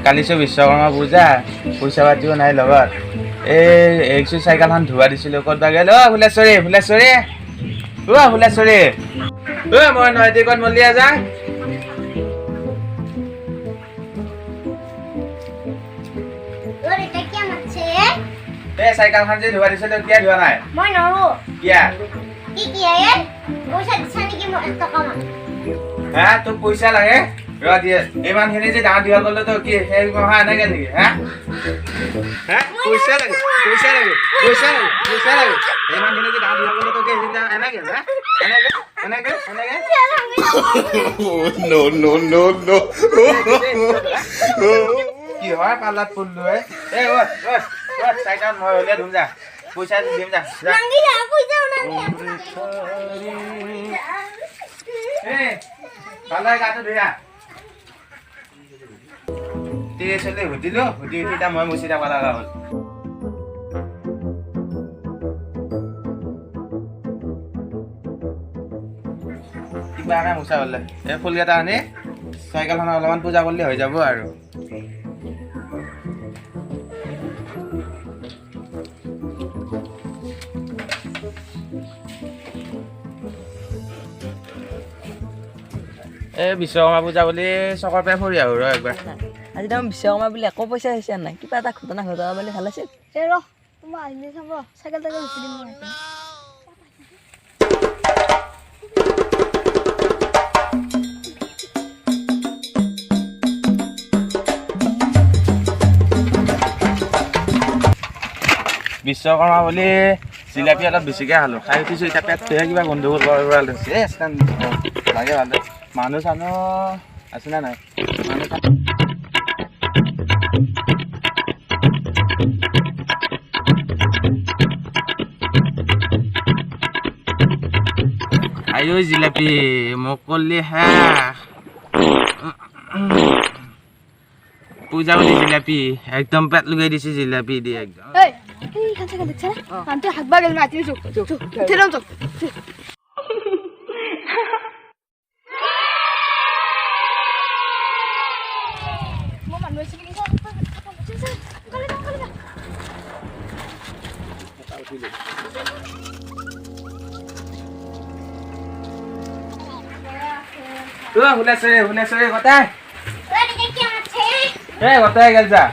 কালি বিশ্বকৰ্মা পূজা পইচা পাতিও নাই লগত এই চাইকেলখন ধোৱা দিছিলোঁ ক'ত বা গ'ল ফুলেশ্বৰী ফুলেশ্বৰী ফুলেশ্বৰী মই নৈতিকত মলিয়া যাওঁ এই চাইকেলখন যে ধোৱা দিছিলোঁ কিয় ধোৱা নাই মই নৰো কিয় কি পইচা দিছা নেকি মই 1 টকা মান হা তোক পইচা লাগে ৰ দিয়ে ইমানখিনি যে ডাঙৰ দীঘল কৰিলে তই কি সেই মহা এনেকে নেকি হা পইচা লাগে ইমানখিনি যে ডাঙৰ দীঘল কৰিলে তই কি এনেকে হা এনেকে no কি হয় পাল্লাত পড়লো এই ও চাইকেল মই উলিয়াই ধুম যা পইচা দিম যা পাল্লাই গাটো ধুয়া চলি সুধিলো সুধি উঠি মই মুচি যাব লগা হ'ল কিবা এটা মুচা হ'লে এই ফুলকেইটা আনি চাইকেলখন অলপমান পূজা কৰিলে হৈ যাব আৰু এই বিশ্বকৰ্মা পূজা বুলি চকৰ পৰা ফুৰি আহোঁ ৰ একবাৰ আজি তাৰমানে বিশ্বকৰ্মা বুলি একো পইচা হৈছে নাই কিবা এটা ঘটনা ঘটাব বুলি ভাল আছিল এই ৰ তোমাৰ আহিলে চাব চাইকেল তাইকেল উঠি দিম মই বিশ্বকৰ্মা বুলি জিলাপি অলপ বেছিকৈ খালোঁ খাই উঠিছোঁ এতিয়া পেটটোহে কিবা গণ্ডগোল কৰিব লৈছে লাগে ভাল মানুহ চানুহ আছে নে নাই আইঐ জিলাপি মোক কৰিলি হা পূজা বুলি জিলাপি একদম পেট লগাই দিছে জিলাপি দি একদম এইখান চাইকেল দেখছা না আনতে হাগবা গেল মাতি চুক থেরাম চুক মো মানুহ আছে কি ফুলেশ্বৰী কথাই কথাই গেল যা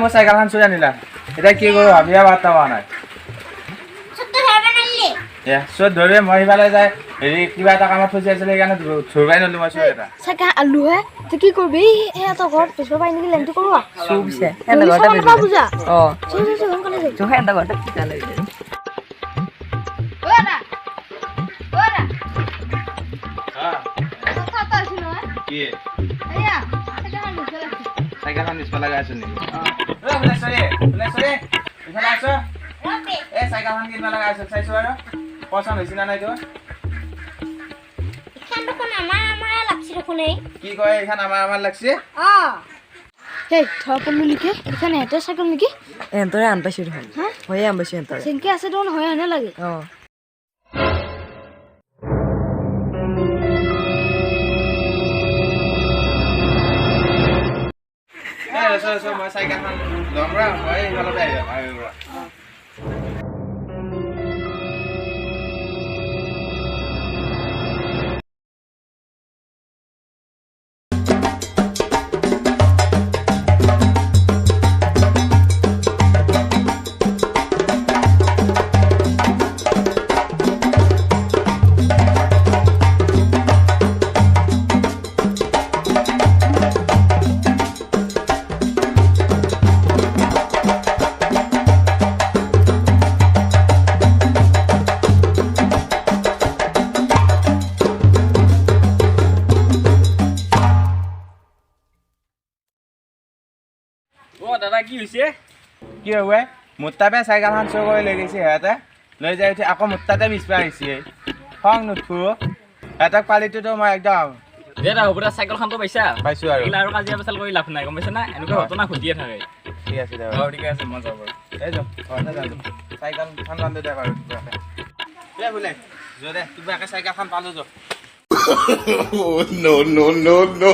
মোৰ চাইকেলখন চুৰি আনিলা এতিয়া কি কৰোঁ ভাবিয়া বাৰ্তা পোৱা নাই চুত ধৰি মই সিফালে যাই হেৰি কিবা এটা কামত ফচি আছিলে সেইকাৰণে ধৰিবাই নলো মই চুৰ এটা চাইকেল আলু হে তই কি কৰবি এটা ঘৰত বেচব পাই নেকি লেনটো কৰোৱা চুবিছে এটা ঘৰতে বুজা অ সোনকালে যাই চোহে এটা ঘৰতে পিতা লাগি ওরা ওরা হ্যাঁ কথা আছে না কি আয়া চাইকেল নিচে লাগছে চাইকেলখন নিচে লগাই আছে নেকি ফুলেশ্বৰী ইফালে আছ এই চাইকেলখন কিনিব লগা আছে চাইছো আৰু পচন্দ হৈছে না নাই তোৰ এখান দেখোন আমাৰ লাগছে দেখোন এই কি কয় এইখন আমাৰ লাগছে হেই থপলু লিখে এখানে এটা সাইকেল নাকি এন্তৰে আন পাইছো দেখোন হয়ে আন পাইছো এন্তৰে সেনকে আছে দেখোন হয় আনে লাগে অ মই চাইকেলখন ল'ম ৰ মই এইফালতে আহিব দাদা কি হৈছে কি হ'ব মোৰ তাতে চাইকেলখন চুৰ কৰি লৈ গৈছে সিহঁতে লৈ যাই উঠি আকৌ মোৰ তাতে পিছপা আহিছে খং নুঠো সিহঁতক পালিটোতো মই একদম দাদা হ'ব চাইকেলখনটো পাইছা পাইছোঁ আৰু আৰু কাজিয়া পেচাল কৰি লাভ নাই গম পাইছা না এনেকুৱা ঘটনা ঘটিয়ে থাকে ঠিক আছে দে ঠিক আছে মই যাব এই যাওঁ ঘৰতে যাওঁ চাইকেলখন বান্ধি দে বাৰু দে বোলে যোৱা দে কিবাকে চাইকেলখন পালো যো Oh, no, no, no, no.